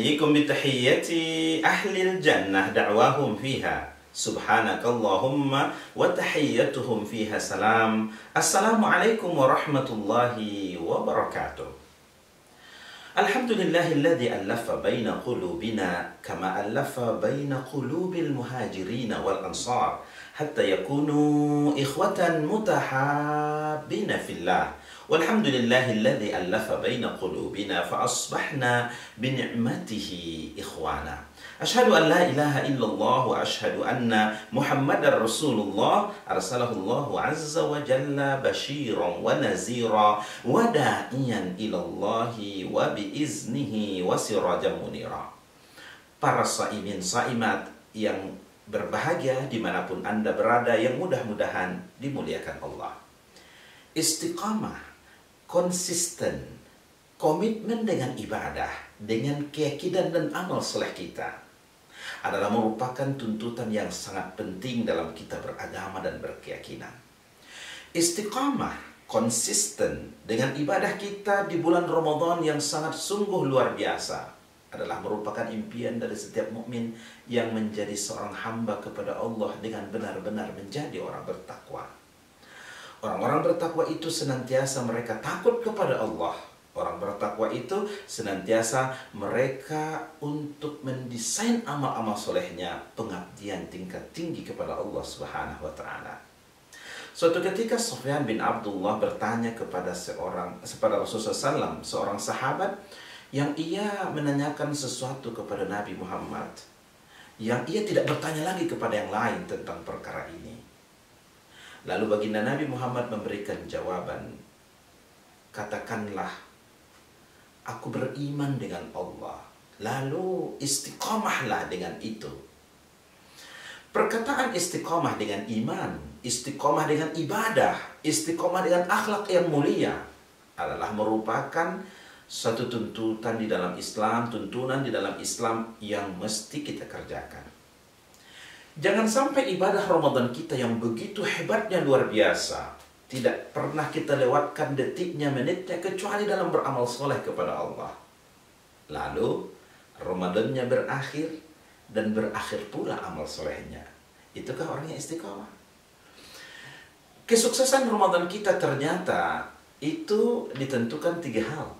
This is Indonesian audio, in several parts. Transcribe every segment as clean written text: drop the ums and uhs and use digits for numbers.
أحييكم بتحية أهل الجنة دعواهم فيها سبحانك اللهم وتحيتهم فيها سلام. السلام عليكم ورحمة الله وبركاته. الحمد لله الذي ألف بين قلوبنا كما ألف بين قلوب المهاجرين والأنصار حتى يكونوا إخوة متحابين في الله. والحمد لله الذي ألف بين قلوبنا فأصبحنا بنعمته إخوانا. أشهد أن لا إله إلا الله وأشهد أن محمد رسول الله أرسله الله عز وجل بشيرا ونذيرا وداعيا إلى الله وبإذنه وسراجا منيرا. Para saimin saimat yang berbahagia dimanapun Anda berada, yang mudah-mudahan dimuliakan Allah. Istiqamah, konsisten, komitmen dengan ibadah, dengan keyakinan dan amal soleh kita adalah merupakan tuntutan yang sangat penting dalam kita beragama dan berkeyakinan. Istiqamah, konsisten dengan ibadah kita di bulan Ramadan yang sangat sungguh luar biasa adalah merupakan impian dari setiap mukmin yang menjadi seorang hamba kepada Allah dengan benar-benar menjadi orang bertakwa. Orang-orang bertakwa itu senantiasa mereka takut kepada Allah. Orang bertakwa itu senantiasa mereka untuk mendesain amal-amal solehnya, pengabdian tingkat tinggi kepada Allah Subhanahu wa Ta'ala. Suatu ketika Sufyan bin Abdullah bertanya kepada Rasulullah SAW, seorang sahabat yang ia menanyakan sesuatu kepada Nabi Muhammad, yang ia tidak bertanya lagi kepada yang lain tentang perkara ini. Lalu baginda Nabi Muhammad memberikan jawaban, katakanlah, aku beriman dengan Allah, lalu istiqomahlah dengan itu. Perkataan istiqomah dengan iman, istiqomah dengan ibadah, istiqomah dengan akhlak yang mulia adalah merupakan satu tuntutan di dalam Islam, tuntunan di dalam Islam yang mesti kita kerjakan. Jangan sampai ibadah Ramadan kita yang begitu hebatnya luar biasa tidak pernah kita lewatkan detiknya, menitnya, kecuali dalam beramal soleh kepada Allah. Lalu Ramadannya berakhir dan berakhir pula amal solehnya. Itukah orang yang istiqamah? Kesuksesan Ramadan kita ternyata itu ditentukan 3 hal.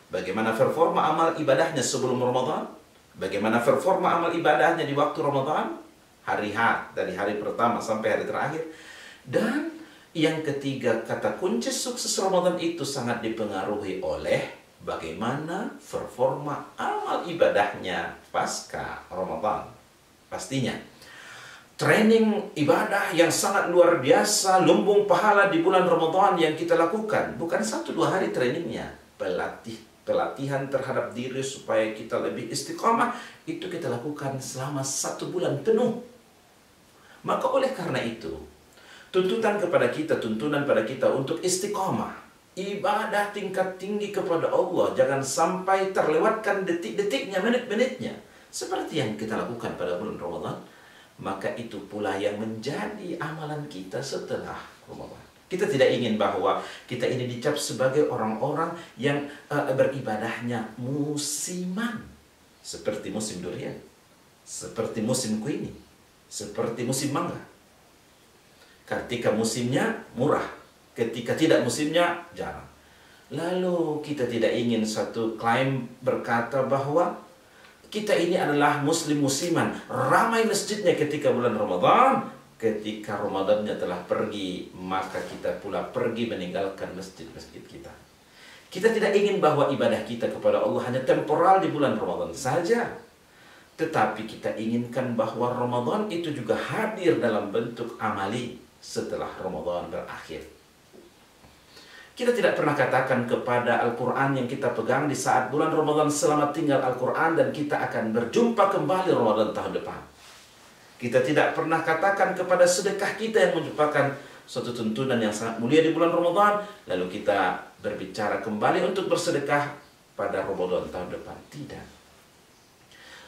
Bagaimana performa amal ibadahnya sebelum Ramadan, bagaimana performa amal ibadahnya di waktu Ramadan, hari H, dari hari pertama sampai hari terakhir, dan yang ketiga, kata kunci sukses Ramadan itu sangat dipengaruhi oleh bagaimana performa amal ibadahnya pasca Ramadan. Pastinya, training ibadah yang sangat luar biasa, lumbung pahala di bulan Ramadan yang kita lakukan, bukan 1-2 hari trainingnya, pelatihan terhadap diri supaya kita lebih istiqamah, itu kita lakukan selama 1 bulan penuh. Maka oleh karena itu, tuntunan pada kita untuk istiqamah, ibadah tingkat tinggi kepada Allah, jangan sampai terlewatkan detik-detiknya, menit-menitnya, seperti yang kita lakukan pada bulan Ramadan. Maka itu pula yang menjadi amalan kita setelah Ramadan. Kita tidak ingin bahwa kita ini dicap sebagai orang-orang yang beribadahnya musiman, seperti musim durian, seperti musim kuini, seperti musim mangga. Ketika musimnya murah, ketika tidak musimnya jarang. Lalu kita tidak ingin satu klaim berkata bahwa kita ini adalah muslim musiman, ramai masjidnya ketika bulan Ramadan, ketika Ramadannya telah pergi, maka kita pula pergi meninggalkan masjid-masjid kita. Kita tidak ingin bahwa ibadah kita kepada Allah hanya temporal di bulan Ramadan saja, tetapi kita inginkan bahwa Ramadan itu juga hadir dalam bentuk amali setelah Ramadan berakhir. Kita tidak pernah katakan kepada Al-Quran yang kita pegang di saat bulan Ramadan, selamat tinggal Al-Quran dan kita akan berjumpa kembali Ramadan tahun depan. Kita tidak pernah katakan kepada sedekah kita yang merupakan suatu tuntunan yang sangat mulia di bulan Ramadan, lalu kita berbicara kembali untuk bersedekah pada Ramadan tahun depan. Tidak.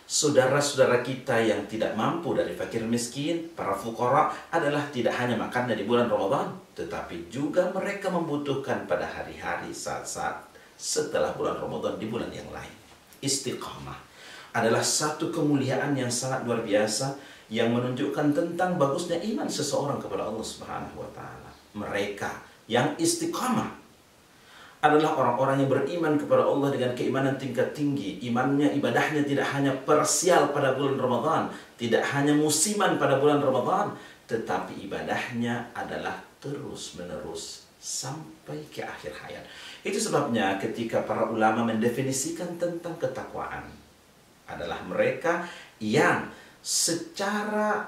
Saudara-saudara kita yang tidak mampu dari fakir miskin, para fuqara, adalah tidak hanya makannya di bulan Ramadan, tetapi juga mereka membutuhkan pada hari-hari saat-saat setelah bulan Ramadan di bulan yang lain. Istiqamah. adalah satu kemuliaan yang sangat luar biasa yang menunjukkan tentang bagusnya iman seseorang kepada Allah Subhanahu wa taala. Mereka yang istiqamah adalah orang-orang yang beriman kepada Allah dengan keimanan tingkat tinggi. Imannya, ibadahnya tidak hanya parsial pada bulan Ramadan, tidak hanya musiman pada bulan Ramadan, tetapi ibadahnya adalah terus-menerus sampai ke akhir hayat. Itu sebabnya ketika para ulama mendefinisikan tentang ketakwaan, adalah mereka yang secara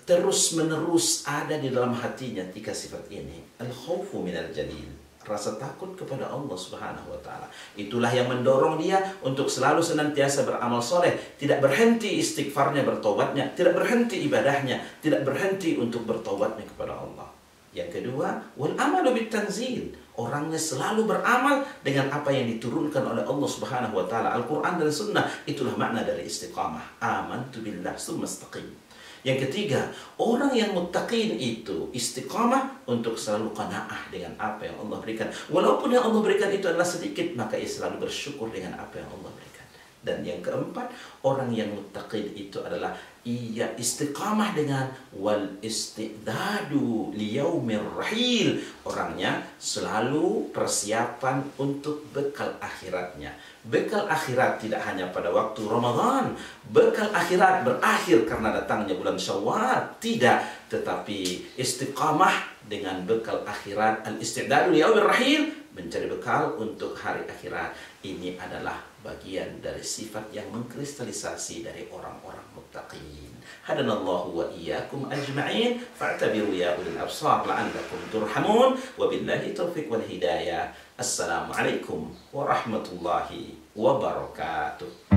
terus-menerus ada di dalam hatinya tiga sifat ini. Al-khawfu minal jalil, rasa takut kepada Allah Subhanahu wa taala. Itulah yang mendorong dia untuk selalu senantiasa beramal soleh, tidak berhenti istighfarnya, bertobatnya, tidak berhenti ibadahnya, tidak berhenti untuk bertobatnya kepada Allah. Yang kedua, wal amalu bit tanzil, orangnya selalu beramal dengan apa yang diturunkan oleh Allah Subhanahu wa taala, Al-Qur'an dan Sunnah. Itulah makna dari istiqamah. Amantu billah tsumma istaqim. Yang ketiga, orang yang muttaqin itu istiqamah untuk selalu qanaah dengan apa yang Allah berikan. Walaupun yang Allah berikan itu adalah sedikit, maka ia selalu bersyukur dengan apa yang Allah berikan. Dan yang keempat, orang yang muttaqin itu adalah ia istiqamah dengan wal istidadu liyaumir rahil. Orangnya selalu persiapan untuk bekal akhiratnya. Bekal akhirat tidak hanya pada waktu Ramadan. Bekal akhirat berakhir karena datangnya bulan Syawal. Tidak, tetapi istiqamah dengan bekal akhirat. Al-istidadu liyaumir rahil, mencari bekal untuk hari akhirat. Ini adalah bagian dari sifat yang mengkristalisasi dari orang-orang muttaqin. Hadanallahu wa iyyakum ajma'in, fa'tabiru ya ulil absar la'allakum turhamun, wa billahi taufiq wal hidayah. Assalamualaikum warahmatullahi wabarakatuh.